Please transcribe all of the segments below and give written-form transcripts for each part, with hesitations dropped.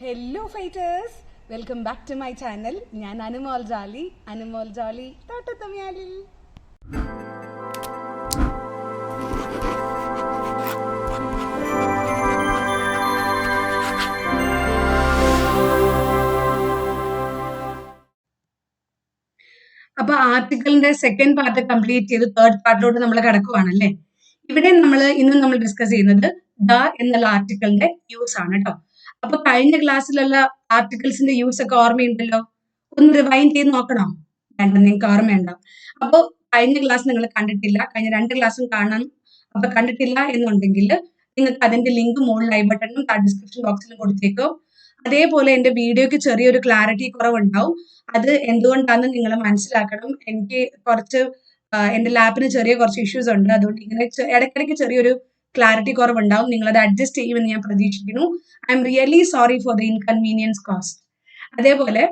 Hello fighters, welcome back to my channel. ഞാൻ അനുമോൾ ജോളി തോട്ടത്തമ്യാലിൽ. അപ്പൊ ആർട്ടിക്കിളിന്റെ സെക്കൻഡ് പാർട്ട് കംപ്ലീറ്റ് ചെയ്ത് തേർഡ് പാർട്ടിലോട്ട് നമ്മൾ കിടക്കുവാണല്ലേ. ഇവിടെ ഇന്ന് നമ്മൾ ഡിസ്കസ് ചെയ്യുന്നത് ദ എന്നുള്ള ആർട്ടിക്കിളിന്റെ യൂസ് ആണ് കേട്ടോ. അപ്പൊ കഴിഞ്ഞ ക്ലാസ്സിലുള്ള ആർട്ടിക്കിൾസിന്റെ യൂസ് ഒക്കെ ഓർമ്മയുണ്ടല്ലോ. ഒന്ന് റിവൈൻഡ് ചെയ്ത് നോക്കണോ? വേണ്ട, നിങ്ങൾക്ക് ഓർമ്മയുണ്ടാവും. അപ്പോൾ കഴിഞ്ഞ ക്ലാസ് നിങ്ങൾ കണ്ടിട്ടില്ല, കഴിഞ്ഞ 2 ക്ലാസ്സും കാണണം. അപ്പൊ കണ്ടിട്ടില്ല എന്നുണ്ടെങ്കിൽ നിങ്ങൾക്ക് അതിന്റെ ലിങ്ക് മുകളിൽ ഐ ബട്ടണിലും ഡിസ്ക്രിപ്ഷൻ ബോക്സിലും കൊടുത്തേക്കും. അതേപോലെ എന്റെ വീഡിയോക്ക് ചെറിയൊരു ക്ലാരിറ്റി കുറവുണ്ടാവും. അത് എന്തുകൊണ്ടാണെന്ന് നിങ്ങൾ മനസ്സിലാക്കണം. എനിക്ക് കുറച്ച് എന്റെ ലാപ്പിന് കുറച്ച് ഇഷ്യൂസ് ഉണ്ട്. അതുകൊണ്ട് ഇങ്ങനെ ഇടയ്ക്കിടയ്ക്ക് ചെറിയൊരു ക്ലാരിറ്റി കുറവുണ്ടാവും. നിങ്ങൾ അത് അഡ്ജസ്റ്റ് ചെയ്യുമെന്ന് ഞാൻ പ്രതീക്ഷിക്കുന്നു. I am really sorry for the inconvenience cost. അതേപോലെ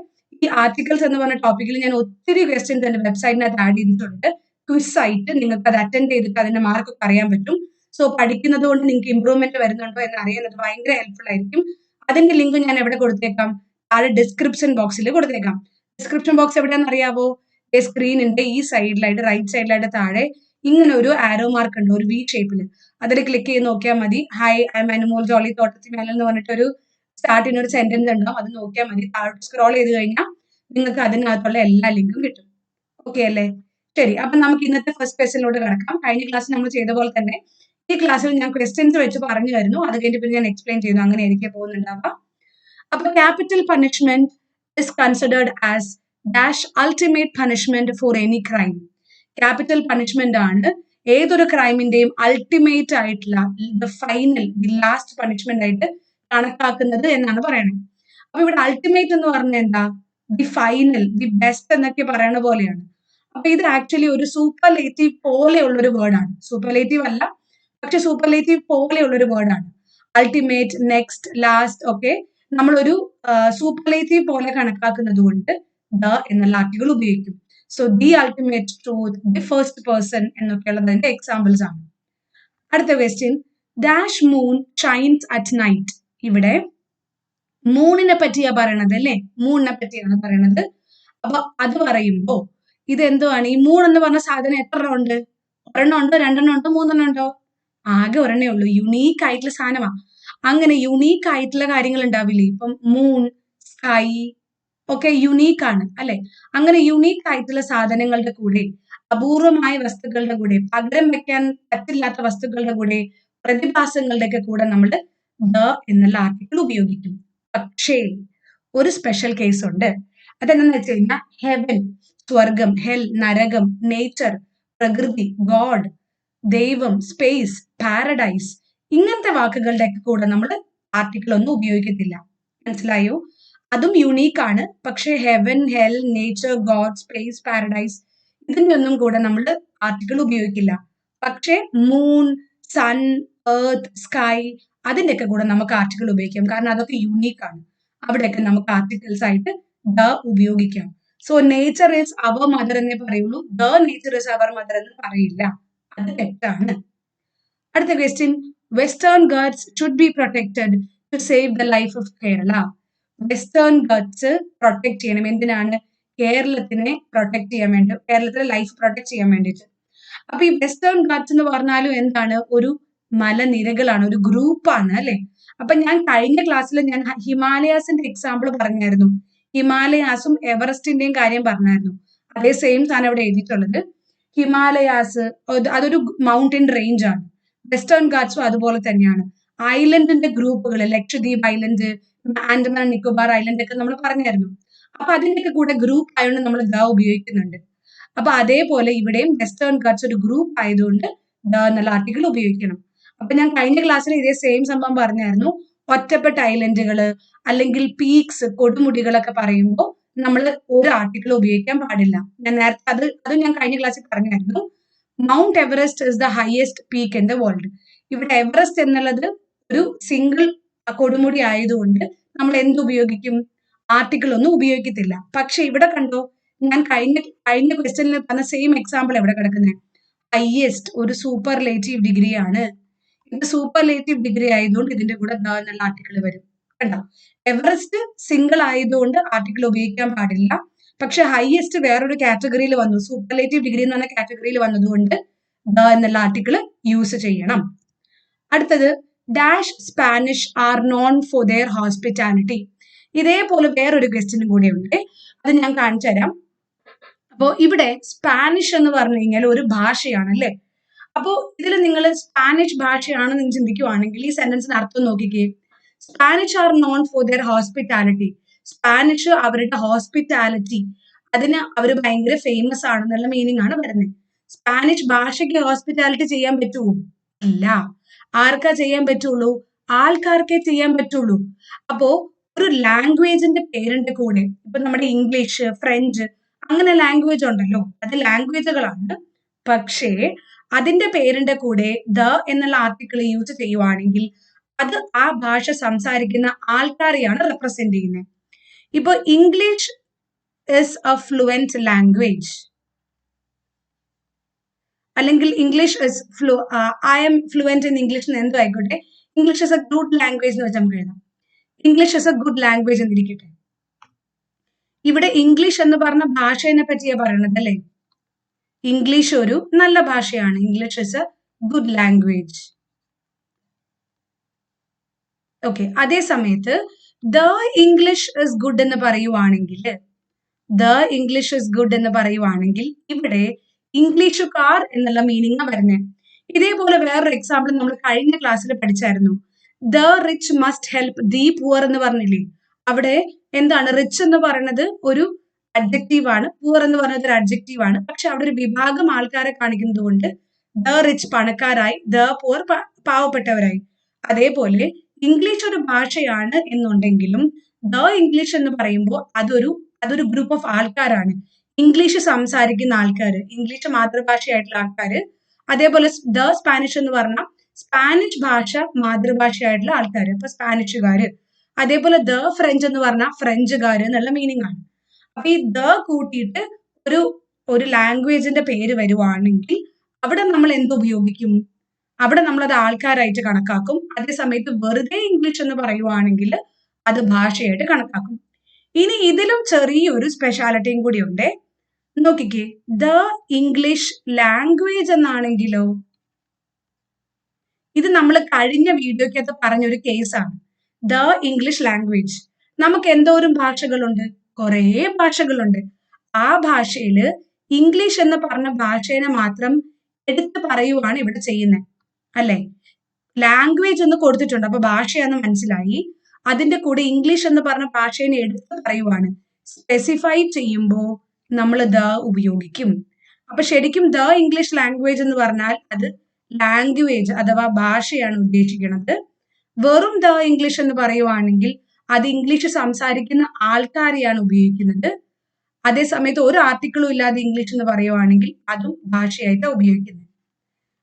ഈ ആർട്ടിക്കിൾസ് എന്ന് പറഞ്ഞ ടോപ്പിക്കിൽ ഞാൻ ഒത്തിരി ക്വസ്റ്റ്യൻസ് എന്റെ വെബ്സൈറ്റിനകത്ത് ആഡ് ചെയ്തിട്ടുണ്ട്. ക്വിസ് ആയിട്ട് നിങ്ങൾക്ക് അത് അറ്റൻഡ് ചെയ്തിട്ട് അതിന്റെ മാർക്കൊക്കെ അറിയാൻ പറ്റും. സോ പഠിക്കുന്നത് കൊണ്ട് നിങ്ങൾക്ക് ഇമ്പ്രൂവ്മെന്റ് വരുന്നുണ്ടോ എന്ന് അറിയുന്നത് ഭയങ്കര ഹെൽപ്ഫുൾ ആയിരിക്കും. അതിന്റെ ലിങ്ക് ഞാൻ എവിടെ കൊടുത്തേക്കാം? താഴെ ഡിസ്ക്രിപ്ഷൻ ബോക്സിൽ കൊടുത്തേക്കാം. ഡിസ്ക്രിപ്ഷൻ ബോക്സ് എവിടെയാണെന്ന് അറിയാവോ? സ്ക്രീനിന്റെ ഈ സൈഡിലായിട്ട്, റൈറ്റ് സൈഡിലായിട്ട് താഴെ ഇങ്ങനെ ഒരു ആരോ മാർക്ക് ഉണ്ട്, ഒരു വി ഷേപ്പിൽ. അതിൽ ക്ലിക്ക് ചെയ്ത് നോക്കിയാൽ മതി. Hi, I'm Anumol Jolly Thottathimel എന്ന് പറഞ്ഞിട്ടൊരു സ്റ്റാർട്ടിന് ഒരു സെന്റൻസ് ഉണ്ടാവും. അത് നോക്കിയാൽ മതി. താഴോട്ട് സ്ക്രോൾ ചെയ്ത് കഴിഞ്ഞാൽ നിങ്ങൾക്ക് അതിനകത്തുള്ള എല്ലാ ലിങ്കും കിട്ടും. ഓക്കെ അല്ലേ? ശരി, അപ്പൊ നമുക്ക് ഇന്നത്തെ ഫസ്റ്റ് ക്വസ്റ്റ്യനിലോട്ട് കിടക്കാം. കഴിഞ്ഞ ക്ലാസ്സിൽ നമ്മൾ ചെയ്ത പോലെ തന്നെ ഈ ക്ലാസ്സിൽ ഞാൻ ക്വസ്റ്റ്യൻസ് വെച്ച് പറഞ്ഞു തരുന്നു. അത് കഴിഞ്ഞിട്ട് പിന്നെ ഞാൻ എക്സ്പ്ലെയിൻ ചെയ്യുന്നു. അങ്ങനെ എനിക്ക് പോകുന്നുണ്ടാവുക. അപ്പൊ capital punishment is considered as dash ultimate punishment for any crime. Capital punishment ആണ് ഏതൊരു ക്രൈമിന്റെയും അൾട്ടിമേറ്റ് ആയിട്ടുള്ള the final, the last punishment ആയിട്ട് കണക്കാക്കുന്നത് എന്നാണ് പറയുന്നത്. അപ്പൊ ഇവിടെ അൾട്ടിമേറ്റ് എന്ന് പറഞ്ഞാൽ എന്താ? ദി ഫൈനൽ, ദി ബെസ്റ്റ് എന്നൊക്കെ പറയുന്ന പോലെയാണ്. അപ്പൊ ഇത് ആക്ച്വലി ഒരു സൂപ്പർലേറ്റീവ് പോലെയുള്ള ഒരു വേർഡാണ്. സൂപ്പർലേറ്റീവ് അല്ല, പക്ഷെ സൂപ്പർലേറ്റീവ് പോലെയുള്ള ഒരു വേർഡാണ്. അൾട്ടിമേറ്റ്, നെക്സ്റ്റ്, ലാസ്റ്റ് ഒക്കെ നമ്മളൊരു സൂപ്പർലേറ്റീവ് പോലെ കണക്കാക്കുന്നത് കൊണ്ട് ദ എന്നുള്ള ആർട്ടിക്കിൾ ഉപയോഗിക്കും. So the ultimate truth, the first person എന്നൊക്കെയുള്ളതിന്റെ എക്സാമ്പിൾസ് ആണ്. അടുത്ത question, dash moon shines at night. ഇവിടെ മൂണിനെ പറ്റിയാ പറയണത് അല്ലേ? മൂണിനെ പറ്റിയാണ് പറയണത്. അപ്പൊ അത് പറയുമ്പോ ഇതെന്തുവാണ്? ഈ മൂൺ എന്ന് പറഞ്ഞ സാധനം എത്ര ഉണ്ട്? ഒരെണ്ണം ഉണ്ടോ, 2 ഉണ്ടോ, 3 ഉണ്ടോ? ആകെ ഒരെണ്ണേ ഉള്ളൂ. യുണീക്ക് ആയിട്ടുള്ള സാധനമാണ്. അങ്ങനെ യുണീക്ക് ആയിട്ടുള്ള കാര്യങ്ങൾ ഉണ്ടാവില്ലേ? ഇപ്പം മൂൺ, സ്കൈ ഒക്കെ യുണീക്ക് ആണ് അല്ലെ? അങ്ങനെ യുണീക്ക് ആയിട്ടുള്ള സാധനങ്ങളുടെ കൂടെ, അപൂർവമായ വസ്തുക്കളുടെ കൂടെ, പകരം വെക്കാൻ പറ്റില്ലാത്ത വസ്തുക്കളുടെ കൂടെ, പ്രതിഭാസങ്ങളുടെ ഒക്കെ കൂടെ നമ്മൾ ദ എന്നുള്ള ആർട്ടിക്കിൾ ഉപയോഗിക്കും. പക്ഷേ ഒരു സ്പെഷ്യൽ കേസ് ഉണ്ട്. അതെന്താന്ന് വെച്ച് കഴിഞ്ഞാൽ ഹെവൻ, സ്വർഗം, ഹെൽ, നരകം, നേച്ചർ, പ്രകൃതി, ഗോഡ്, ദൈവം, സ്പേസ്, പാരഡൈസ്, ഇങ്ങനത്തെ വാക്കുകളുടെ ഒക്കെ കൂടെ നമ്മൾ ആർട്ടിക്കിൾ ഒന്നും ഉപയോഗിക്കത്തില്ല. മനസ്സിലായോ? അതും യുണീക്ക് ആണ്. പക്ഷെ heaven, hell, nature, god, space, paradise ഇതിന്റെ ഒന്നും കൂടെ നമ്മൾ ആർട്ടിക്കിൾ ഉപയോഗിക്കില്ല. പക്ഷെ മൂൺ, സൺ, എർത്ത്, സ്കൈ അതിന്റെ ഒക്കെ കൂടെ നമുക്ക് ആർട്ടിക്കിൾ ഉപയോഗിക്കാം. കാരണം അതൊക്കെ യുണീക്ക് ആണ്. അവിടെയൊക്കെ നമുക്ക് ആർട്ടിക്കിൾസ് ആയിട്ട് ദ ഉപയോഗിക്കാം. So nature is our mother എന്നേ പറയുള്ളൂ. The nature is our mother എന്ന് പറയില്ല. അത് തെറ്റാണ്. അടുത്ത question, Western Ghats should be protected to save the life of Kerala. Western Ghats protect ചെയ്യണം. എന്തിനാണ്? കേരളത്തിനെ പ്രൊട്ടക്ട് ചെയ്യാൻ വേണ്ടി, കേരളത്തിലെ ലൈഫ് പ്രൊട്ടക്ട് ചെയ്യാൻ വേണ്ടിയിട്ട്. അപ്പൊ ഈ വെസ്റ്റേൺ ഗട്ട്സ് എന്ന് പറഞ്ഞാലും എന്താണ്? ഒരു മലനിരകളാണ്, ഒരു ഗ്രൂപ്പാണ് അല്ലെ? അപ്പൊ ഞാൻ കഴിഞ്ഞ ക്ലാസ്സിൽ ഞാൻ ഹിമാലയാസിന്റെ എക്സാമ്പിൾ പറഞ്ഞായിരുന്നു. ഹിമാലയാസും എവറസ്റ്റിന്റെയും കാര്യം പറഞ്ഞായിരുന്നു. അതേ സെയിം സാധനം ഇവിടെ എഴുതിയിട്ടുള്ളത്. ഹിമാലയാസ് അതൊരു മൗണ്ടൻ റേഞ്ച് ആണ്. വെസ്റ്റേൺ ഗാറ്റ്സും അതുപോലെ തന്നെയാണ്. ഐലൻഡിന്റെ ഗ്രൂപ്പുകൾ, ലക്ഷദ്വീപ് ഐലൻഡ്, ആൻഡമാൻ നിക്കോബാർ ഐലൻഡ് ഒക്കെ നമ്മൾ പറഞ്ഞായിരുന്നു. അപ്പൊ അതിന്റെയൊക്കെ കൂടെ ഗ്രൂപ്പ് ആയതുകൊണ്ട് നമ്മൾ ദ ഉപയോഗിക്കുന്നുണ്ട്. അപ്പൊ അതേപോലെ ഇവിടെയും വെസ്റ്റേൺ ഗാറ്റ്സ് ഒരു ഗ്രൂപ്പ് ആയതുകൊണ്ട് ദ എന്നുള്ള ആർട്ടിക്കിൾ ഉപയോഗിക്കണം. അപ്പൊ ഞാൻ കഴിഞ്ഞ ക്ലാസ്സിൽ ഇതേ സെയിം സംഭവം പറഞ്ഞായിരുന്നു. ഒറ്റപ്പെട്ട ഐലൻഡുകള് അല്ലെങ്കിൽ പീക്സ്, കൊടുമുടികളൊക്കെ പറയുമ്പോൾ നമ്മൾ ഒരു ആർട്ടിക്കിൾ ഉപയോഗിക്കാൻ പാടില്ല. ഞാൻ നേരത്തെ അത് ഞാൻ കഴിഞ്ഞ ക്ലാസ്സിൽ പറഞ്ഞായിരുന്നു. Mount Everest is the highest peak in the world. ഇവിടെ എവറസ്റ്റ് എന്നുള്ളത് ഒരു സിംഗിൾ കൊടുമുടി ആയതുകൊണ്ട് നമ്മൾ എന്ത് ഉപയോഗിക്കും? ആർട്ടിക്കിൾ ഒന്നും ഉപയോഗിക്കത്തില്ല. പക്ഷെ ഇവിടെ കണ്ടോ, ഞാൻ കഴിഞ്ഞ ക്വസ്റ്റ്യനിൽ പറഞ്ഞ സെയിം എക്സാമ്പിൾ എവിടെ കിടക്കുന്നത്? ഹയസ്റ്റ് ഒരു സൂപ്പർലേറ്റീവ് ഡിഗ്രി ആണ്. ഇത് സൂപ്പർലേറ്റീവ് ഡിഗ്രി ആയതുകൊണ്ട് ഇതിന്റെ കൂടെ ദ എന്നുള്ള ആർട്ടിക്കിൾ വരും. കണ്ടോ? എവറസ്റ്റ് സിംഗിൾ ആയതുകൊണ്ട് ആർട്ടിക്കിൾ ഉപയോഗിക്കാൻ പാടില്ല. പക്ഷെ ഹൈയസ്റ്റ് വേറൊരു കാറ്റഗറിയിൽ വന്നു, സൂപ്പർലേറ്റീവ് ഡിഗ്രി എന്ന് പറഞ്ഞ കാറ്റഗറിയിൽ വന്നതുകൊണ്ട് ദ എന്നുള്ള ആർട്ടിക്കിൾ യൂസ് ചെയ്യണം. അടുത്തത് dash Spanish are known for their hospitality. ഇതേപോലെ വേറൊരു ക്വസ്റ്റ്യനും കൂടെ ഉണ്ട്, അത് ഞാൻ കാണിച്ചു തരാം. അപ്പോ ഇവിടെ സ്പാനിഷ് എന്ന് പറഞ്ഞു കഴിഞ്ഞാൽ ഒരു ഭാഷയാണ് അല്ലേ? അപ്പോ ഇതിൽ നിങ്ങൾ സ്പാനിഷ് ഭാഷയാണെന്ന് നിങ്ങൾ ചിന്തിക്കുവാണെങ്കിൽ ഈ സെന്റൻസിന് അർത്ഥം നോക്കിക്കേ. Spanish are known for their hospitality. Spanish അവരുടെ ഹോസ്പിറ്റാലിറ്റി, അതിന് അവർ ഭയങ്കര ഫേമസ് ആണെന്നുള്ള മീനിങ് ആണ് വരുന്നത്. സ്പാനിഷ് ഭാഷയ്ക്ക് ഹോസ്പിറ്റാലിറ്റി ചെയ്യാൻ പറ്റുമോ? ഇല്ല. ആർക്കാ ചെയ്യാൻ പറ്റുള്ളൂ? ആൾക്കാർക്കേ ചെയ്യാൻ പറ്റുള്ളൂ. അപ്പോ ഒരു ലാംഗ്വേജിന്റെ പേരിന്റെ കൂടെ, ഇപ്പൊ നമ്മുടെ ഇംഗ്ലീഷ്, ഫ്രഞ്ച് അങ്ങനെ ലാംഗ്വേജ് ഉണ്ടല്ലോ, അത് ലാംഗ്വേജുകളാണ്. പക്ഷേ അതിന്റെ പേരിന്റെ കൂടെ ദ എന്നുള്ള ആർട്ടിക്കിൾ യൂസ് ചെയ്യുവാണെങ്കിൽ അത് ആ ഭാഷ സംസാരിക്കുന്ന ആൾക്കാരെയാണ് റെപ്രസെന്റ് ചെയ്യുന്നത്. ഇപ്പൊ English is a fluent language, അല്ലെങ്കിൽ English is I'm fluent in English എന്ന് എന്തോ ആയിക്കോട്ടെ, English is a good language എന്ന് വെച്ചാൽ നമുക്ക് എഴുതാം. English is a good language എന്നിരിക്കട്ടെ. ഇവിടെ ഇംഗ്ലീഷ് എന്ന് പറഞ്ഞ ഭാഷയെ പറ്റിയാ പറയണത് അല്ലേ? ഇംഗ്ലീഷ് ഒരു നല്ല ഭാഷയാണ്. English is a good language. Okay. അതേ സമയത്ത് ദ ഇംഗ്ലീഷ് ഇസ് ഗുഡ് എന്ന് പറയുവാണെങ്കിൽ, ദ ഇംഗ്ലീഷ് ഇസ് ഗുഡ് എന്ന് പറയുവാണെങ്കിൽ ഇവിടെ ഇംഗ്ലീഷുകാർ എന്നുള്ള മീനിങ് വരുന്നത്. ഇതേപോലെ വേറൊരു എക്സാമ്പിൾ നമ്മൾ കഴിഞ്ഞ ക്ലാസ്സിൽ പഠിച്ചായിരുന്നു. The rich must help the poor എന്ന് പറഞ്ഞില്ലേ? അവിടെ എന്താണ് റിച്ച് എന്ന് പറയുന്നത് ഒരു അഡ്ജക്റ്റീവ് ആണ്, പുവർ എന്ന് പറയുന്നത് ഒരു അഡ്ജക്റ്റീവ് ആണ്. പക്ഷെ അവിടെ ഒരു വിഭാഗം ആൾക്കാരെ കാണിക്കുന്നത് കൊണ്ട് ദ റിച്ച് പണക്കാരായി, ദ പുവർ പാവപ്പെട്ടവരായി. അതേപോലെ ഇംഗ്ലീഷ് ഒരു ഭാഷയാണ് എന്നുണ്ടെങ്കിലും ദ ഇംഗ്ലീഷ് എന്ന് പറയുമ്പോൾ അതൊരു ഗ്രൂപ്പ് ഓഫ് ആൾക്കാരാണ്. ഇംഗ്ലീഷ് സംസാരിക്കുന്ന ആൾക്കാർ, ഇംഗ്ലീഷ് മാതൃഭാഷയായിട്ടുള്ള ആൾക്കാർ. അതേപോലെ ദ സ്പാനിഷ് എന്ന് പറഞ്ഞാൽ സ്പാനിഷ് ഭാഷ മാതൃഭാഷയായിട്ടുള്ള ആൾക്കാർ, ഇപ്പൊ സ്പാനിഷുകാര്. അതേപോലെ ദ ഫ്രഞ്ച് എന്ന് പറഞ്ഞാൽ ഫ്രഞ്ചുകാര് എന്നുള്ള മീനിങ് ആണ്. അപ്പൊ ഈ ദ കൂട്ടിയിട്ട് ഒരു ലാംഗ്വേജിന്റെ പേര് വരുവാണെങ്കിൽ അവിടെ നമ്മൾ എന്ത് ഉപയോഗിക്കും? അവിടെ നമ്മൾ അത് ആൾക്കാരായിട്ട് കണക്കാക്കും. അതേസമയത്ത് വെറുതെ ഇംഗ്ലീഷ് എന്ന് പറയുവാണെങ്കിൽ അത് ഭാഷയായിട്ട് കണക്കാക്കും. ഇനി ഇതിലും ചെറിയൊരു സ്പെഷ്യാലിറ്റിയും കൂടി ഉണ്ട്. നോക്കിക്കേ, ദ ഇംഗ്ലീഷ് ലാംഗ്വേജ് എന്നാണെങ്കിലോ? ഇത് നമ്മൾ കഴിഞ്ഞ വീഡിയോക്കകത്ത് പറഞ്ഞൊരു കേസാണ്. The English language. നമുക്ക് എന്തോരം ഭാഷകളുണ്ട്? കുറേ ഭാഷകളുണ്ട്. ആ ഭാഷയില് ഇംഗ്ലീഷ് എന്ന് പറഞ്ഞ ഭാഷേനെ മാത്രം എടുത്തു പറയുവാണ് ഇവിടെ ചെയ്യുന്നത് അല്ലെ? ലാംഗ്വേജ് എന്ന് കൊടുത്തിട്ടുണ്ട്, അപ്പൊ ഭാഷയാന്ന് മനസ്സിലായി. അതിന്റെ കൂടെ ഇംഗ്ലീഷ് എന്ന് പറഞ്ഞ ഭാഷേനെ എടുത്ത് പറയുവാണ്. സ്പെസിഫൈ ചെയ്യുമ്പോൾ നമ്മൾ ദ ഉപയോഗിക്കും. അപ്പൊ ശരിക്കും ദ ഇംഗ്ലീഷ് ലാംഗ്വേജ് എന്ന് പറഞ്ഞാൽ അത് ലാംഗ്വേജ് അഥവാ ഭാഷയാണ് ഉദ്ദേശിക്കുന്നത്. വെറും ദ ഇംഗ്ലീഷ് എന്ന് പറയുവാണെങ്കിൽ അത് ഇംഗ്ലീഷ് സംസാരിക്കുന്ന ആൾക്കാരെയാണ് ഉപയോഗിക്കുന്നത്. അതേസമയത്ത് ഒരു ആർട്ടിക്കിളും ഇല്ലാതെ ഇംഗ്ലീഷ് എന്ന് പറയുവാണെങ്കിൽ അതും ഭാഷയായിട്ടാണ് ഉപയോഗിക്കുന്നത്.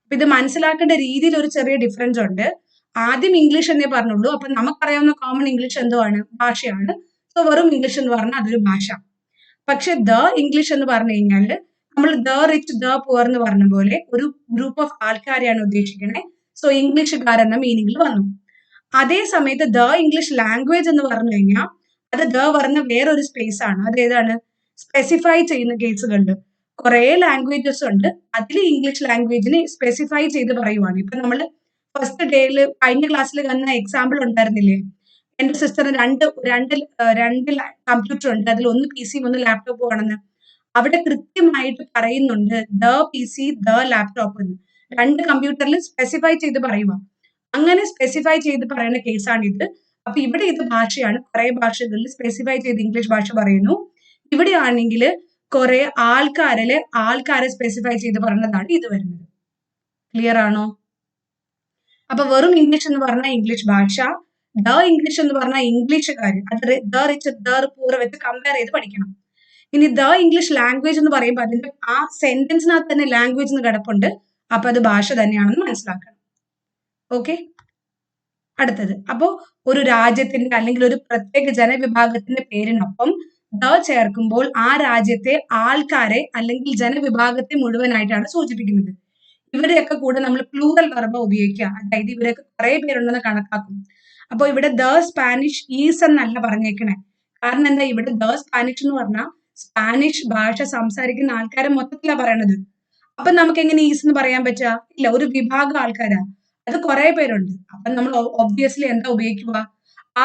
അപ്പൊ ഇത് മനസ്സിലാക്കേണ്ട രീതിയിൽ ഒരു ചെറിയ ഡിഫറൻസ് ഉണ്ട്. ആദ്യം ഇംഗ്ലീഷ് എന്നേ പറഞ്ഞുള്ളൂ. അപ്പൊ നമുക്കറിയാവുന്ന കോമൺ ഇംഗ്ലീഷ് എന്തോ ആണ്? ഭാഷയാണ്. സോ വെറും ഇംഗ്ലീഷ് എന്ന് പറഞ്ഞാൽ അതൊരു ഭാഷ. പക്ഷെ ദ ഇംഗ്ലീഷ് എന്ന് പറഞ്ഞു കഴിഞ്ഞാൽ നമ്മൾ ദ റിച്ച് ദ പുവർ എന്ന് പറഞ്ഞ പോലെ ഒരു ഗ്രൂപ്പ് ഓഫ് ആൾക്കാരെയാണ് ഉദ്ദേശിക്കുന്നത്. സോ ഇംഗ്ലീഷുകാരെന്ന മീനിങ്ങിൽ വന്നു. അതേ സമയത്ത് ദ ഇംഗ്ലീഷ് ലാംഗ്വേജ് എന്ന് പറഞ്ഞു കഴിഞ്ഞാൽ അത് ദ പറഞ്ഞ വേറൊരു സ്പേസ് ആണ്. അത് ഏതാണ്? സ്പെസിഫൈ ചെയ്യുന്ന കേസുകളിൽ കുറെ ലാംഗ്വേജസ് ഉണ്ട്, അതിൽ ഇംഗ്ലീഷ് ലാംഗ്വേജിനെ സ്പെസിഫൈ ചെയ്ത് പറയുവാണ്. ഇപ്പൊ നമ്മൾ ഫസ്റ്റ് ഡേയിൽ കഴിഞ്ഞ ക്ലാസ്സിൽ കണ്ട എക്സാമ്പിൾ ഉണ്ടായിരുന്നില്ലേ? എന്റെ സിസ്റ്ററിന് രണ്ട് കമ്പ്യൂട്ടർ ഉണ്ട്, അതിൽ ഒന്ന് PC ഒന്ന് ലാപ്ടോപ്പ് ആണെന്ന്. അവിടെ കൃത്യമായിട്ട് പറയുന്നുണ്ട് ദ PC ദ ലാപ്ടോപ്പ് എന്ന്. രണ്ട് കമ്പ്യൂട്ടറിൽ സ്പെസിഫൈ ചെയ്ത് പറയുക. അങ്ങനെ സ്പെസിഫൈ ചെയ്ത് പറയുന്ന കേസാണ് ഇത്. അപ്പൊ ഇവിടെ ഇത് ഭാഷയാണ്. കുറെ ഭാഷകളിൽ സ്പെസിഫൈ ചെയ്ത് ഇംഗ്ലീഷ് ഭാഷ പറയുന്നു. ഇവിടെ ആണെങ്കിൽ കുറെ ആൾക്കാരെ സ്പെസിഫൈ ചെയ്ത് പറഞ്ഞതാണ് ഇത് വരുന്നത്. ക്ലിയർ ആണോ? അപ്പൊ വെറും ഇംഗ്ലീഷ് എന്ന് പറഞ്ഞാൽ ഇംഗ്ലീഷ് ഭാഷ, ദ ഇംഗ്ലീഷ് എന്ന് പറഞ്ഞാൽ ഇംഗ്ലീഷുകാർ, അത് ദ റിച്ച് ദ പൂർ വെച്ച് കമ്പയർ ചെയ്ത് പഠിക്കണം. ഇനി ദ ഇംഗ്ലീഷ് ലാംഗ്വേജ് എന്ന് പറയുമ്പോൾ അതിന്റെ ആ സെന്റൻസിനകത്ത് തന്നെ ലാംഗ്വേജ് എന്ന് കിടപ്പുണ്ട്. അപ്പൊ അത് ഭാഷ തന്നെയാണെന്ന് മനസ്സിലാക്കണം. ഓക്കെ. അടുത്തത്, അപ്പോ ഒരു രാജ്യത്തിന്റെ അല്ലെങ്കിൽ ഒരു പ്രത്യേക ജനവിഭാഗത്തിന്റെ പേരിനൊപ്പം ദ ചേർക്കുമ്പോൾ ആ രാജ്യത്തെ ആൾക്കാരെ അല്ലെങ്കിൽ ജനവിഭാഗത്തെ മുഴുവനായിട്ടാണ് സൂചിപ്പിക്കുന്നത്. ഇവരെയൊക്കെ കൂടെ നമ്മൾ പ്ലൂറൽ വെർബ് ഉപയോഗിക്കുക. അതായത് ഇവരൊക്കെ കുറെ പേരുണ്ടെന്ന് കണക്കാക്കും. അപ്പൊ ഇവിടെ ദ സ്പാനിഷ് ഈസ് എന്നല്ല പറഞ്ഞേക്കണേ. കാരണം എന്താ, ഇവിടെ ദ സ്പാനിഷ് എന്ന് പറഞ്ഞാൽ സ്പാനിഷ് ഭാഷ സംസാരിക്കുന്ന ആൾക്കാരെ മൊത്തത്തിലാ പറയണത്. അപ്പൊ നമുക്ക് എങ്ങനെ ഈസ് എന്ന് പറയാൻ പറ്റുക? ഇല്ല, ഒരു വിഭാഗം ആൾക്കാരാ, അത് കുറെ പേരുണ്ട്. അപ്പൊ നമ്മൾ ഒബ്വിയസ്ലി എന്താ ഉപയോഗിക്കുക?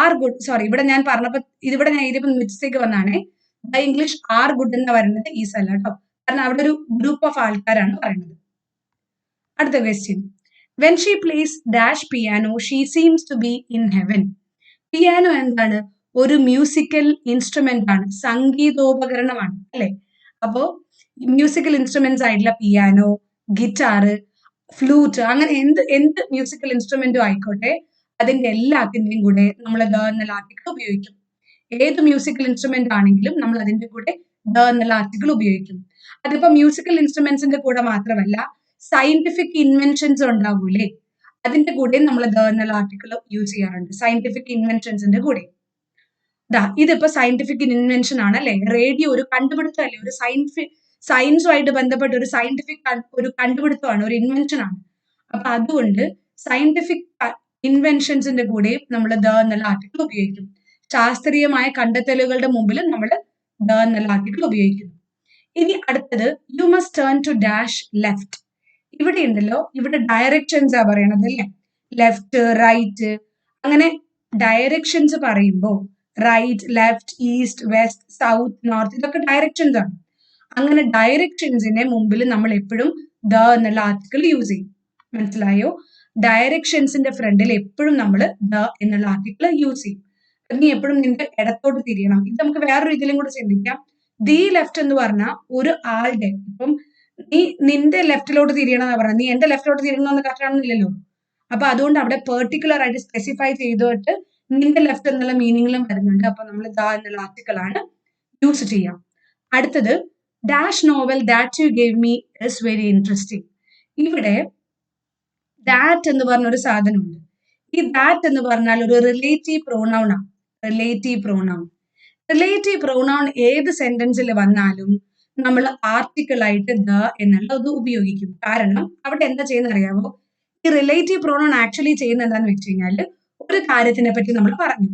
Are good. സോറി, ഇവിടെ ഞാൻ പറഞ്ഞപ്പോ ഇവിടെ ഞാൻ ഇതിപ്പോ മിസ്റ്റേക്ക് വന്നാണേ. ദ ഇംഗ്ലീഷ് ആർ ഗുഡ് എന്ന് പറയുന്നത് ഈസ് അല്ല കേട്ടോ, കാരണം അവിടെ ഒരു ഗ്രൂപ്പ് ഓഫ് ആൾക്കാരാണ് പറയുന്നത്. അടുത്ത question, when she plays dash piano she seems to be in heaven. Piano എന്താണ്? ഒരു മ്യൂസിക്കൽ ഇൻസ്ട്രുമെന്റ് ആണ്, സംഗീതോപകരണമാണ് അല്ലെ. അപ്പോ മ്യൂസിക്കൽ ഇൻസ്ട്രുമെന്റ്സ് ആയിട്ടുള്ള പിയാനോ, ഗിറ്റാർ, ഫ്ലൂട്ട്, അങ്ങനെ എന്ത് എന്ത് മ്യൂസിക്കൽ ഇൻസ്ട്രുമെന്റും ആയിക്കോട്ടെ, അതിന്റെ എല്ലാത്തിന്റെയും കൂടെ നമ്മൾ ദ എന്നുള്ള ആർട്ടിക്കിൾ ഉപയോഗിക്കും. ഏത് മ്യൂസിക്കൽ ഇൻസ്ട്രുമെന്റ് ആണെങ്കിലും നമ്മൾ അതിന്റെ കൂടെ ദ എന്നുള്ള ആർട്ടിക്കിൾ ഉപയോഗിക്കും. അതിപ്പോ മ്യൂസിക്കൽ ഇൻസ്ട്രുമെന്റ്സിന്റെ കൂടെ മാത്രമല്ല, സയന്റിഫിക് ഇൻവെൻഷൻസ് ഉണ്ടാവൂലേ, അതിന്റെ കൂടെ നമ്മൾ ദ എന്നുള്ള ആർട്ടിക്കിൾ യൂസ് ചെയ്യാറുണ്ട്, സയന്റിഫിക് ഇൻവെൻഷൻസിന്റെ കൂടെ. ഇതിപ്പോ സയന്റിഫിക് ഇൻവെൻഷൻ ആണ് അല്ലെ, റേഡിയോ ഒരു കണ്ടുപിടുത്തമല്ലേ, ഒരു സയൻസുമായിട്ട് ബന്ധപ്പെട്ട ഒരു സയന്റിഫിക് ഒരു കണ്ടുപിടുത്തമാണ്, ഒരു ഇൻവെൻഷൻ ആണ്. അപ്പൊ അതുകൊണ്ട് സയന്റിഫിക് ഇൻവെൻഷൻസിന്റെ കൂടെ നമ്മൾ ദ എന്നുള്ള ആർട്ടിക്കിൾ ഉപയോഗിക്കും. ശാസ്ത്രീയമായ കണ്ടെത്തലുകളുടെ മുമ്പിൽ നമ്മൾ ദ എന്നുള്ള ആർട്ടിക്കിൾ ഉപയോഗിക്കുന്നു. ഇനി അടുത്തത്, you must turn to dash left. ഇവിടെ ഉണ്ടല്ലോ, ഇവിടെ ഡയറക്ഷൻസ് ആ പറയണത് അല്ലേ, ലെഫ്റ്റ്, റൈറ്റ്, അങ്ങനെ ഡയറക്ഷൻസ് പറയുമ്പോൾ right, left, east, west, south, north, ഇതൊക്കെ ഡയറക്ഷൻസ് ആണ്. അങ്ങനെ ഡയറക്ഷൻസിന്റെ മുമ്പിൽ നമ്മൾ എപ്പോഴും ദ എന്നുള്ള ആർട്ടിക്കിൾ യൂസ് ചെയ്യും. മനസ്സിലായോ? ഡയറക്ഷൻസിന്റെ ഫ്രണ്ടിൽ എപ്പോഴും നമ്മൾ ദ എന്നുള്ള ആർട്ടിക്കിൾ യൂസ് ചെയ്യും. നീ എപ്പോഴും നിന്റെ ഇടത്തോട്ട് തിരിയണം. ഇത് നമുക്ക് വേറൊരു രീതിയിലും കൂടെ ചിന്തിക്കാം. ദി ലെഫ്റ്റ് എന്ന് പറഞ്ഞാൽ ഒരു ആളുടെ, ഇപ്പം നീ നിന്റെ ലെഫ്റ്റിലോട്ട് തിരിയണം എന്ന് പറഞ്ഞാൽ നീ എന്റെ ലെഫ്റ്റിലോട്ട് തിരിയണമെന്ന് കറക്റ്റാണെന്നില്ലല്ലോ. അപ്പൊ അതുകൊണ്ട് അവിടെ പെർട്ടിക്കുലർ ആയിട്ട് സ്പെസിഫൈ ചെയ്തിട്ട് നിന്റെ ലെഫ്റ്റ് എന്നുള്ള മീനിങ്ങിലും വരുന്നുണ്ട്. അപ്പൊ നമ്മൾ ദ എന്നുള്ള ആർട്ടിക്കിൾ ആണ് യൂസ് ചെയ്യാം. അടുത്തത്, dash novel that you gave me is very interesting. ഇവിടെ ദാറ്റ് എന്ന് പറഞ്ഞ ഒരു സാധനമുണ്ട്. ഈ ദാറ്റ് എന്ന് പറഞ്ഞാൽ ഒരു റിലേറ്റീവ് പ്രോണൗൺ ആണ്. Relative pronoun. റിലേറ്റീവ് പ്രോണൗൺ ഏത് സെന്റൻസിൽ വന്നാലും നമ്മൾ ആർട്ടിക്കിൾ ആയിട്ട് ദ എന്നുള്ളത് ഉപയോഗിക്കും. കാരണം അവിടെ എന്താ ചെയ്യുന്ന അറിയാമോ? ഈ റിലേറ്റീവ് പ്രോണൗൺ ആക്ച്വലി ചെയ്യുന്ന എന്താന്ന് വെച്ച് കഴിഞ്ഞാൽ, ഒരു കാര്യത്തിനെ പറ്റി നമ്മൾ പറഞ്ഞു,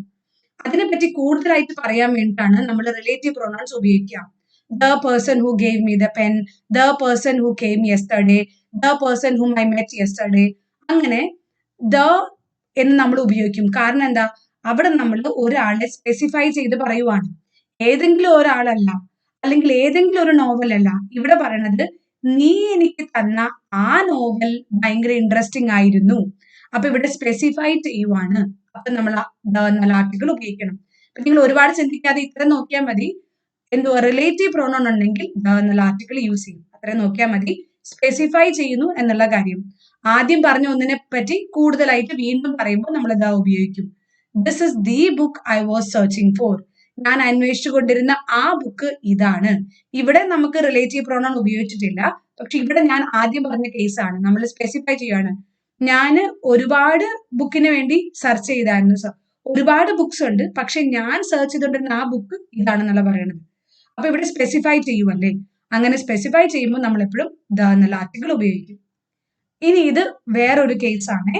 അതിനെപ്പറ്റി കൂടുതലായിട്ട് പറയാൻ വേണ്ടിയിട്ടാണ് നമ്മൾ റിലേറ്റീവ് പ്രൊനൗൺസ് ഉപയോഗിക്കുക. The person who gave me the pen, the person who came yesterday, the person whom I met yesterday, അങ്ങനെ ദ എന്ന് നമ്മൾ ഉപയോഗിക്കും. കാരണം എന്താ, അവിടെ നമ്മൾ ഒരാളെ സ്പെസിഫൈ ചെയ്ത് പറയുവാണ്. ഏതെങ്കിലും ഒരാളല്ല, അല്ലെങ്കിൽ ഏതെങ്കിലും ഒരു നോവൽ അല്ല. ഇവിടെ പറയണത്, നീ എനിക്ക് തന്ന ആ നോവൽ ഭയങ്കര ഇൻട്രസ്റ്റിംഗ് ആയിരുന്നു. അപ്പൊ ഇവിടെ സ്പെസിഫൈ ചെയ്യുവാണ്. അപ്പൊ നമ്മൾ ദ എന്നുള്ള ആർട്ടിക്കിൾ ഉപയോഗിക്കണം. അപ്പൊ നിങ്ങൾ ഒരുപാട് ചിന്തിക്കാതെ ഇത്ര നോക്കിയാൽ മതി. എന്തുവാ, റിലേറ്റീവ് പ്രോണൗൺ ഉണ്ടെങ്കിൽ ദ എന്നുള്ള ആർട്ടിക്കിൾ യൂസ് ചെയ്യും. അത്ര നോക്കിയാൽ മതി. സ്പെസിഫൈ ചെയ്യുന്നു എന്നുള്ള കാര്യം. ആദ്യം പറഞ്ഞ ഒന്നിനെ പറ്റി കൂടുതലായിട്ട് വീണ്ടും പറയുമ്പോൾ നമ്മൾ ദ ഉപയോഗിക്കും. This is the book I was searching for. ഞാൻ അന്വേഷിച്ചു കൊണ്ടിരുന്ന ആ ബുക്ക് ഇതാണ്. ഇവിടെ നമുക്ക് റിലേറ്റീവ് പ്രോണൗൺ ഉപയോഗിച്ചിട്ടില്ല. പക്ഷെ ഇവിടെ ഞാൻ ആദ്യം പറഞ്ഞ കേസാണ്, നമ്മൾ സ്പെസിഫൈ ചെയ്യാണ്. ഞാൻ ഒരുപാട് ബുക്കിന് വേണ്ടി സെർച്ച് ചെയ്തായിരുന്നു. ഒരുപാട് ബുക്സ് ഉണ്ട്, പക്ഷെ ഞാൻ സെർച്ച് ചെയ്തുകൊണ്ടിരുന്ന ആ ബുക്ക് ഇതാണെന്നുള്ള പറയണത്. അപ്പൊ ഇവിടെ സ്പെസിഫൈ ചെയ്യുമല്ലേ. അങ്ങനെ സ്പെസിഫൈ ചെയ്യുമ്പോൾ നമ്മൾ എപ്പോഴും ദ എന്നുള്ള ആർട്ടിക്കിൾ ഉപയോഗിക്കും. ഇനി ഇത് വേറൊരു കേസാണ്.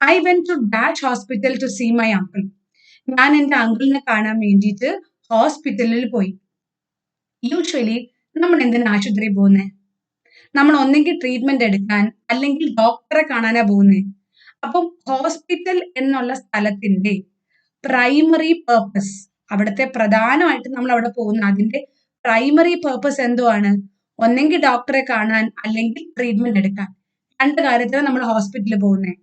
I went to dash hospital to see my uncle. ഞാൻ എന്റെ അങ്കിളിനെ കാണാൻ വേണ്ടിയിട്ട് ഹോസ്പിറ്റലിൽ പോയി. യൂഷ്വലി നമ്മൾ എന്തിനാ ആശുപത്രിയിൽ പോകുന്നത്? നമ്മൾ ഒന്നെങ്കിൽ ട്രീറ്റ്മെന്റ് എടുക്കാൻ, അല്ലെങ്കിൽ ഡോക്ടറെ കാണാനാ പോകുന്നത്. അപ്പം ഹോസ്പിറ്റൽ എന്നുള്ള സ്ഥലത്തിന്റെ പ്രൈമറി പേർപ്പസ്, അവിടുത്തെ പ്രധാനമായിട്ട് നമ്മൾ അവിടെ പോകുന്ന അതിന്റെ പ്രൈമറി പേർപ്പസ് എന്തുവാണ്? ഒന്നെങ്കിൽ ഡോക്ടറെ കാണാൻ, അല്ലെങ്കിൽ ട്രീറ്റ്മെന്റ് എടുക്കാൻ. രണ്ട് കാര്യത്തിലാണ് നമ്മൾ ഹോസ്പിറ്റലിൽ പോകുന്നത്.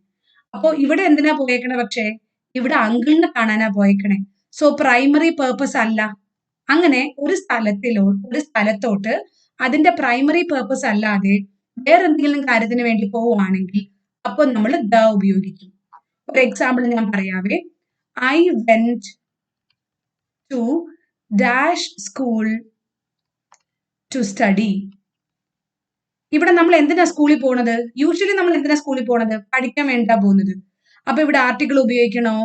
അപ്പോ ഇവിടെ എന്തിനാ പോയേക്കണേ? പക്ഷേ ഇവിടെ അങ്കിളിനെ കാണാനാ പോയേക്കണേ. സോ പ്രൈമറി പേർപ്പസ് അല്ല. അങ്ങനെ ഒരു സ്ഥലത്തോട്ട് അതിന്റെ പ്രൈമറി പേർപ്പസ് അല്ലാതെ വേറെ എന്തെങ്കിലും കാര്യത്തിന് വേണ്ടി പോവുകയാണെങ്കിൽ അപ്പൊ നമ്മൾ ദ ഉപയോഗിക്കും. ഒരു എക്സാമ്പിൾ ഞാൻ പറയാവേ. I went to dash school to study. ഇവിടെ നമ്മൾ എന്തിനാ സ്കൂളിൽ പോണത്? യൂഷ്വലി നമ്മൾ എന്തിനാ സ്കൂളിൽ പോണത്? പഠിക്കാൻ വേണ്ടിട്ടാ പോകുന്നത്. അപ്പൊ ഇവിടെ ആർട്ടിക്കിൾ ഉപയോഗിക്കണോ?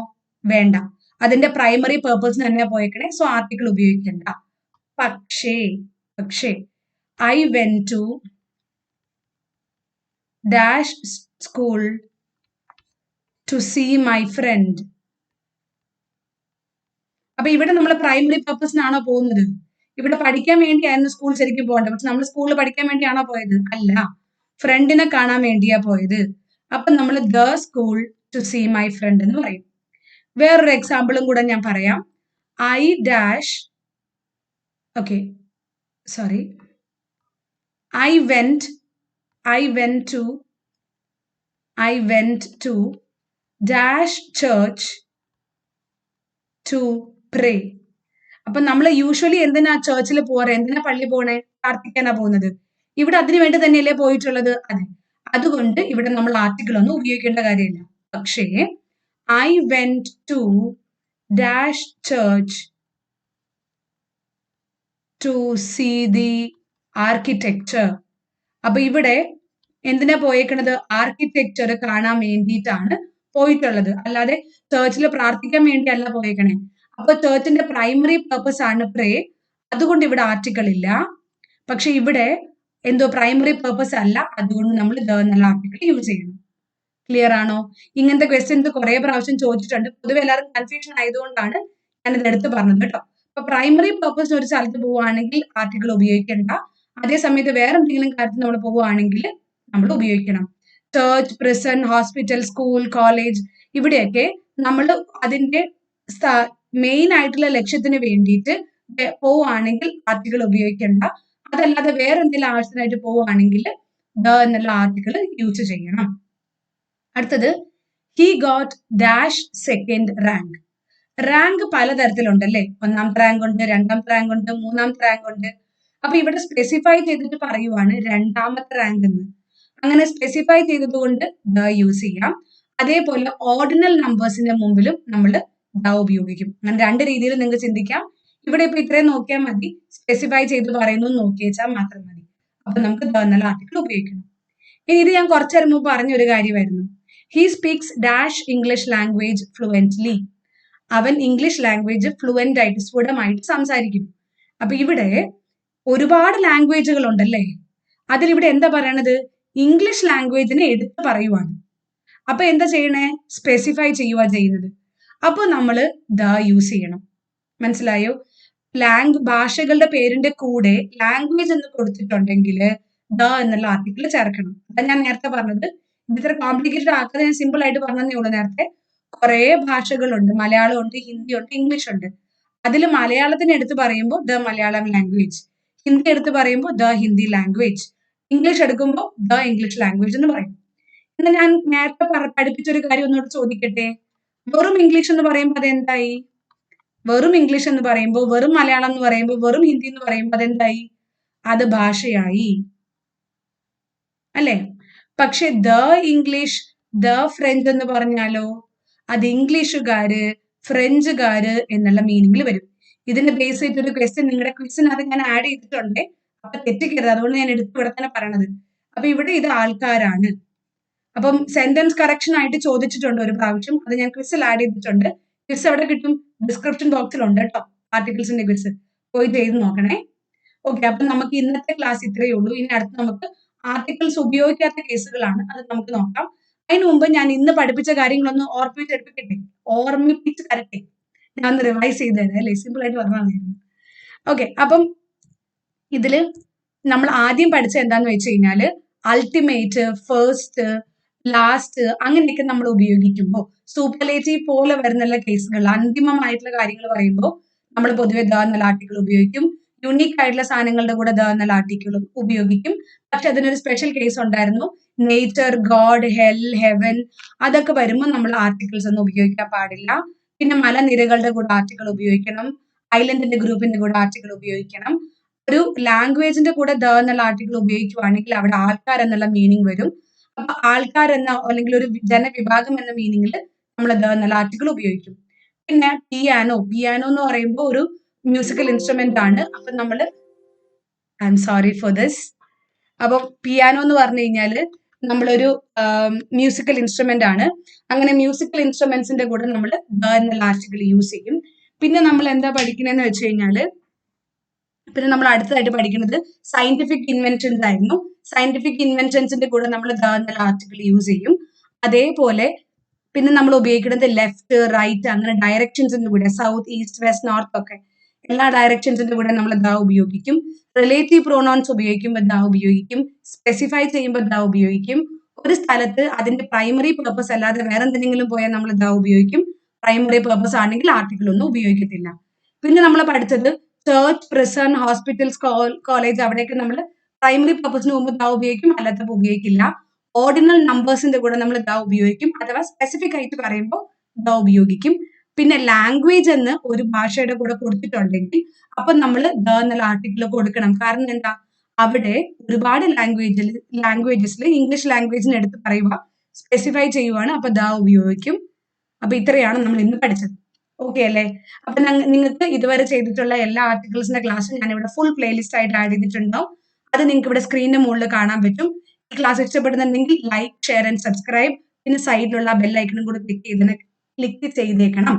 വേണ്ട. അതിന്റെ പ്രൈമറി പേർപ്പസിന് തന്നെ പോയേക്കണേ. സോ ആർട്ടിക്കിൾ ഉപയോഗിക്കണ്ട. പക്ഷേ I went to dash school to see my friend. അപ്പൊ ഇവിടെ നമ്മൾ പ്രൈമറി പർപ്പസിനാണോ പോകുന്നത്? ഇവിടെ പഠിക്കാൻ വേണ്ടിയായിരുന്നു സ്കൂൾ ശരിക്കും പോകേണ്ടത്. പക്ഷെ നമ്മൾ സ്കൂളിൽ പഠിക്കാൻ വേണ്ടിയാണോ പോയത്? അല്ല, ഫ്രണ്ടിനെ കാണാൻ വേണ്ടിയാ പോയത്. അപ്പൊ നമ്മൾ the school to see my friend എന്ന് പറയും. വേറൊരു എക്സാമ്പിളും കൂടെ ഞാൻ പറയാം. I dash okay sorry I went to dash church to pray. അപ്പൊ നമ്മൾ യൂഷ്വലി എന്തിനാ ചർച്ചിൽ പോവാറ്? എന്തിനാ പള്ളി പോണേ? പ്രാർത്ഥിക്കാനാ പോകുന്നത്. ഇവിടെ അതിനു വേണ്ടി തന്നെയല്ലേ പോയിട്ടുള്ളത്? അതെ. അതുകൊണ്ട് ഇവിടെ നമ്മൾ ആർട്ടിക്കിൾ ഒന്നും ഉപയോഗിക്കേണ്ട കാര്യമില്ല. പക്ഷേ I went to dash church to see the architecture. അപ്പൊ ഇവിടെ എന്തിനാ പോയേക്കണത്? ആർക്കിടെക്ചർ കാണാൻ വേണ്ടിയിട്ടാണ് പോയിട്ടുള്ളത്. അല്ലാതെ ചേർച്ചിൽ പ്രാർത്ഥിക്കാൻ വേണ്ടിയല്ല പോയേക്കണേ. അപ്പൊ ചേർച്ചിന്റെ പ്രൈമറി പർപ്പസ് ആണ് പ്രേ. അതുകൊണ്ട് ഇവിടെ ആർട്ടിക്കിൾ ഇല്ല. പക്ഷെ ഇവിടെ എന്തോ പ്രൈമറി പർപ്പസ് അല്ല, അതുകൊണ്ട് നമ്മൾ ദ എന്നുള്ള ആർട്ടിക്കിൾ യൂസ് ചെയ്യണം. ക്ലിയർ ആണോ? ഇങ്ങനത്തെ ക്വസ്റ്റ്യൻസ് കുറെ പ്രാവശ്യം ചോദിച്ചിട്ടുണ്ട്. പൊതുവെ എല്ലാവരും കൺഫ്യൂഷൻ ആയതുകൊണ്ടാണ് ഞാനിത് എടുത്ത് പറഞ്ഞത് കേട്ടോ. അപ്പൊ പ്രൈമറി പർപ്പസിന് ഒരു സ്ഥലത്ത് പോവുകയാണെങ്കിൽ ആർട്ടിക്കിൾ ഉപയോഗിക്കേണ്ട. അതേ സമയത്ത് വേറെ എന്തെങ്കിലും കാര്യത്തിൽ നമ്മൾ പോവുകയാണെങ്കിൽ നമ്മൾ ഉപയോഗിക്കണം. Church, prison, hospital, school, college, ഇവിടെയൊക്കെ നമ്മൾ അതിന്റെ മെയിൻ ആയിട്ടുള്ള ലക്ഷ്യത്തിന് വേണ്ടിയിട്ട് പോവുകയാണെങ്കിൽ ആർട്ടിക്കിൾ ഉപയോഗിക്കേണ്ട. അതല്ലാതെ വേറെ എന്തെങ്കിലും ആവശ്യത്തിനായിട്ട് പോവുകയാണെങ്കിൽ ദ എന്നുള്ള ആർട്ടിക്കിൾ യൂസ് ചെയ്യണം. അടുത്തത് he got dash second rank. Rank പലതരത്തിലുണ്ടല്ലേ? ഒന്നാമത്തെ റാങ്ക് ഉണ്ട്, രണ്ടാമത്തെ റാങ്ക് ഉണ്ട്, മൂന്നാമത്തെ റാങ്ക് ഉണ്ട്. അപ്പൊ ഇവിടെ സ്പെസിഫൈ ചെയ്തിട്ട് പറയുവാണ് രണ്ടാമത്തെ റാങ്ക് എന്ന്. അങ്ങനെ സ്പെസിഫൈ ചെയ്തതുകൊണ്ട് ദ യൂസ് ചെയ്യാം. അതേപോലെ ഓർഡിനൽ നമ്പേഴ്സിന്റെ മുമ്പിലും നമ്മൾ ദ ഉപയോഗിക്കും. അങ്ങനെ രണ്ട് രീതിയിൽ നിങ്ങൾക്ക് ചിന്തിക്കാം. ഇവിടെ ഇപ്പൊ ഇത്രയും നോക്കിയാൽ മതി, സ്പെസിഫൈ ചെയ്ത് പറയുന്നു നോക്കിയേച്ചാൽ മാത്രം മതി. അപ്പൊ നമുക്ക് ദ എന്നുള്ള ആർട്ടിക്കിൾ ഉപയോഗിക്കണം. ഇനി ഇത് ഞാൻ കുറച്ചു നേരം മുമ്പ് പറഞ്ഞ ഒരു കാര്യമായിരുന്നു. He speaks dash English language fluently. അവൻ ഇംഗ്ലീഷ് ലാംഗ്വേജ് ഫ്ലുവന്റ് ആയിട്ട് സ്ഫുടമായിട്ട് സംസാരിക്കും. അപ്പൊ ഇവിടെ ഒരുപാട് ലാംഗ്വേജുകൾ ഉണ്ടല്ലേ? അതിലിവിടെ എന്താ പറയണത്? ഇംഗ്ലീഷ് ലാംഗ്വേജിനെ എടുത്ത് പറയുവാണ്. അപ്പൊ എന്താ ചെയ്യണേ? സ്പെസിഫൈ ചെയ്യുക ചെയ്യുന്നത്. അപ്പൊ നമ്മൾ ദ യൂസ് ചെയ്യണം. മനസ്സിലായോ? ഭാഷകളുടെ പേരിന്റെ കൂടെ ലാംഗ്വേജ് എന്ന് കൊടുത്തിട്ടുണ്ടെങ്കിൽ ദ എന്നുള്ള ആർട്ടിക്കിൾ ചേർക്കണം. അതാ ഞാൻ നേരത്തെ പറഞ്ഞത്. ഇത്ര കോംപ്ലിക്കേറ്റഡ് ആക്കാതെ ഞാൻ സിമ്പിൾ ആയിട്ട് പറഞ്ഞതേ ഉള്ളൂ നേരത്തെ. കുറെ ഭാഷകളുണ്ട്. മലയാളം ഉണ്ട്, ഹിന്ദി ഉണ്ട്, ഇംഗ്ലീഷ് ഉണ്ട്. അതിൽ മലയാളത്തിന് എടുത്ത് പറയുമ്പോൾ ദ മലയാളം ലാംഗ്വേജ്, ഹിന്ദി എടുത്ത് പറയുമ്പോൾ ദ ഹിന്ദി ലാംഗ്വേജ്, ഇംഗ്ലീഷ് എടുക്കുമ്പോൾ ദ ഇംഗ്ലീഷ് ലാംഗ്വേജ് എന്ന് പറയും. എന്നാൽ ഞാൻ നേരത്തെ പഠിപ്പിച്ചൊരു കാര്യം ഒന്നുകൂടെ ചോദിക്കട്ടെ. വെറും ഇംഗ്ലീഷ് എന്ന് പറയുമ്പോൾ അതെന്തായി? വെറും ഇംഗ്ലീഷ് എന്ന് പറയുമ്പോൾ, വെറും മലയാളം എന്ന് പറയുമ്പോൾ, വെറും ഹിന്ദി എന്ന് പറയുമ്പോൾ അതെന്തായി? അത് ഭാഷയായി അല്ലെ? പക്ഷെ ദ ഇംഗ്ലീഷ്, ദ ഫ്രഞ്ച് എന്ന് പറഞ്ഞാലോ അത് ഇംഗ്ലീഷുകാര്, ഫ്രഞ്ചുകാര് എന്നുള്ള മീനിങ്ങിൽ വരും. ഇതിനെ ബേസ് ചെയ്തൊരു ക്വസ്റ്റ്യൻ നിങ്ങളുടെ ക്വസ്റ്റ്യനകത്ത് ഞാൻ ആഡ് ചെയ്തിട്ടുണ്ട്. അപ്പൊ തെറ്റിക്കരുത്, അതുകൊണ്ട് ഞാൻ എടുത്ത് ഇവിടെ തന്നെ പറയണത്. അപ്പൊ ഇവിടെ ഇത് ആൾക്കാരാണ്. അപ്പം സെന്റൻസ് കറക്ഷൻ ആയിട്ട് ചോദിച്ചിട്ടുണ്ട് ഒരു പ്രാവശ്യം. അത് ഞാൻ ക്വിസിൽ ആഡ് ചെയ്തിട്ടുണ്ട്. ക്വിസ് എവിടെ കിട്ടും? ഡിസ്ക്രിപ്ഷൻ ബോക്സിലുണ്ട് കേട്ടോ, ആർട്ടിക്കിൾസിന്റെ ക്വിസ്. പോയി ചെയ്ത് നോക്കണേ. ഓക്കെ, അപ്പൊ നമുക്ക് ഇന്നത്തെ ക്ലാസ് ഇത്രയേ ഉള്ളൂ. ഇനി അടുത്ത് നമുക്ക് ആർട്ടിക്കിൾസ് ഉപയോഗിക്കാത്ത കേസുകളാണ്, അത് നമുക്ക് നോക്കാം. അതിന് മുമ്പ് ഞാൻ ഇന്ന് പഠിപ്പിച്ച കാര്യങ്ങളൊന്ന് ഓർമ്മിപ്പിച്ച് തരട്ടെ. ഞാൻ ഒന്ന് റിവൈസ് ചെയ്ത് തരാം അല്ലേ? സിമ്പിൾ ആയിട്ട് പറഞ്ഞാൽ മതിയായിരുന്നു. ഓക്കെ, അപ്പം ഇതില് നമ്മൾ ആദ്യം പഠിച്ച എന്താന്ന് വെച്ച് കഴിഞ്ഞാല് അൾട്ടിമേറ്റ്, ഫസ്റ്റ്, ലാസ്റ്റ് അങ്ങനെയൊക്കെ നമ്മൾ ഉപയോഗിക്കുമ്പോൾ സൂപ്പർലേറ്റീവ് പോലെ വരുന്നുള്ള കേസുകൾ, അന്തിമമായിട്ടുള്ള കാര്യങ്ങൾ പറയുമ്പോൾ നമ്മൾ പൊതുവെ ദ എന്നുള്ള ആർട്ടിക്കിൾ ഉപയോഗിക്കും. യുണീക്ക് ആയിട്ടുള്ള സാധനങ്ങളുടെ കൂടെ ദ എന്നുള്ള ആർട്ടിക്കിൾ ഉപയോഗിക്കും. പക്ഷെ അതിനൊരു സ്പെഷ്യൽ കേസ് ഉണ്ടായിരുന്നു. നേച്ചർ, ഗോഡ്, ഹെൽ, ഹെവൻ അതൊക്കെ വരുമ്പോൾ നമ്മൾ ആർട്ടിക്കിൾസ് ഒന്നും ഉപയോഗിക്കാൻ പാടില്ല. പിന്നെ മലനിരകളുടെ കൂടെ ആർട്ടിക്കിൾ ഉപയോഗിക്കണം. ഐലൻഡിന്റെ ഗ്രൂപ്പിന്റെ കൂടെ ആർട്ടിക്കിൾ ഉപയോഗിക്കണം. ഒരു ലാംഗ്വേജിന്റെ കൂടെ ദ എന്നുള്ള ആർട്ടിക്കിൾ ഉപയോഗിക്കുവാണെങ്കിൽ അവിടെ ആൾക്കാർ എന്നുള്ള മീനിങ് വരും. അപ്പൊ ആൾക്കാർ എന്ന അല്ലെങ്കിൽ ഒരു ജനവിഭാഗം എന്ന മീനിങ്ങിൽ നമ്മൾ ദ എന്നുള്ള ആർട്ടിക്കിൾ ഉപയോഗിക്കും. പിന്നെ പിയാനോ എന്ന് പറയുമ്പോൾ ഒരു മ്യൂസിക്കൽ ഇൻസ്ട്രുമെന്റ് ആണ്. അപ്പൊ നമ്മൾ I am sorry for this. അപ്പൊ പിയാനോ എന്ന് പറഞ്ഞു കഴിഞ്ഞാല് നമ്മളൊരു മ്യൂസിക്കൽ ഇൻസ്ട്രുമെന്റ് ആണ്. അങ്ങനെ മ്യൂസിക്കൽ ഇൻസ്ട്രുമെന്റ്സിന്റെ കൂടെ നമ്മൾ ദ എന്നുള്ള ആർട്ടിക്കിൾ യൂസ് ചെയ്യും. പിന്നെ നമ്മൾ എന്താ പഠിക്കണെന്ന് വെച്ച് കഴിഞ്ഞാല്, പിന്നെ നമ്മൾ അടുത്തതായിട്ട് പഠിക്കുന്നത് സയന്റിഫിക് ഇൻവെൻഷൻസ് ആയിരുന്നു. സയന്റിഫിക് ഇൻവെൻഷൻസിന്റെ കൂടെ നമ്മൾ ദ എന്നുള്ള ആർട്ടിക്കിൾ യൂസ് ചെയ്യും. അതേപോലെ പിന്നെ നമ്മൾ ഉപയോഗിക്കുന്നത് ലെഫ്റ്റ്, റൈറ്റ് അങ്ങനെ ഡയറക്ഷൻസിന്റെ കൂടെ സൗത്ത്, ഈസ്റ്റ്, വെസ്റ്റ്, നോർത്ത് ഒക്കെ എല്ലാ ഡയറക്ഷൻസിന്റെ കൂടെ നമ്മൾ ദ ഉപയോഗിക്കും. റിലേറ്റീവ് പ്രോണൗൺസ് ഉപയോഗിക്കുമ്പോൾ ദ ഉപയോഗിക്കും. സ്പെസിഫൈ ചെയ്യുമ്പോൾ ദ ഉപയോഗിക്കും. ഒരു സ്ഥലത്ത് അതിന്റെ പ്രൈമറി പർപ്പസ് അല്ലാതെ വേറെ എന്തെങ്കിലും പോയാൽ നമ്മൾ ദ ഉപയോഗിക്കും. പ്രൈമറി പർപ്പസ് ആണെങ്കിൽ ആർട്ടിക്കിൾ ഒന്നും ഉപയോഗിക്കത്തില്ല. പിന്നെ നമ്മൾ പഠിച്ചത് ചർച്ച്, പ്രിസൺ, ഹോസ്പിറ്റൽസ്, കോളേജ് അവിടെയൊക്കെ നമ്മൾ പ്രൈമറി പർപ്പസിന് മുമ്പ് ദ ഉപയോഗിക്കും, അല്ലാത്തപ്പോൾ ഉപയോഗിക്കില്ല. ഓർഡിനൽ നമ്പേഴ്സിന്റെ കൂടെ നമ്മൾ ദ ഉപയോഗിക്കും, അഥവാ സ്പെസിഫിക് ആയിട്ട് പറയുമ്പോൾ ദ ഉപയോഗിക്കും. പിന്നെ ലാംഗ്വേജ് എന്ന് ഒരു ഭാഷയുടെ കൂടെ കൊടുത്തിട്ടുണ്ടെങ്കിൽ അപ്പൊ നമ്മൾ ദ എന്നുള്ള ആർട്ടിക്കിൾ കൊടുക്കണം. കാരണം എന്താ, അവിടെ ഒരുപാട് ലാംഗ്വേജസിൽ ഇംഗ്ലീഷ് ലാംഗ്വേജിന് എടുത്ത് പറയുക, സ്പെസിഫൈ ചെയ്യുവാണ്, അപ്പൊ ദ ഉപയോഗിക്കും. അപ്പൊ ഇത്രയാണ് നമ്മൾ ഇന്ന് പഠിച്ചത്. ഓക്കെ അല്ലേ? അപ്പൊ നിങ്ങൾക്ക് ഇതുവരെ ചെയ്തിട്ടുള്ള എല്ലാ ആർട്ടിക്കിൾസിന്റെ ക്ലാസ്സും ഞാൻ ഇവിടെ ഫുൾ പ്ലേലിസ്റ്റ് ആയിട്ട് ആഡ് ചെയ്തിട്ടുണ്ടാവും. അത് നിങ്ങൾക്ക് ഇവിടെ സ്ക്രീനിന്റെ മുകളിൽ കാണാൻ പറ്റും. ഈ ക്ലാസ് ഇഷ്ടപ്പെടുന്നുണ്ടെങ്കിൽ ലൈക്ക്, ഷെയർ ആൻഡ് സബ്സ്ക്രൈബ്. പിന്നെ സൈഡിലുള്ള ബെൽ ഐക്കണും കൂടി ക്ലിക്ക് ചെയ്തേക്കണം.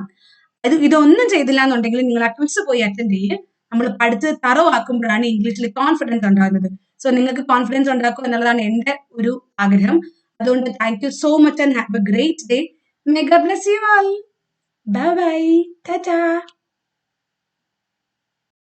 ഇതൊന്നും ചെയ്തില്ല എന്നുണ്ടെങ്കിൽ നിങ്ങൾ ആ ക്വിസ് പോയി അറ്റൻഡ് ചെയ്യ്. നമ്മൾ പഠിച്ച് തറവാക്കുമ്പോഴാണ് ഇംഗ്ലീഷിൽ കോൺഫിഡൻസ് ഉണ്ടാകുന്നത്. സോ നിങ്ങൾക്ക് കോൺഫിഡൻസ് ഉണ്ടാക്കുക എന്നുള്ളതാണ് എന്റെ ഒരു ആഗ്രഹം. അതുകൊണ്ട് thank you so much and have A great day. May God bless you all. Bye bye. Ta-ta.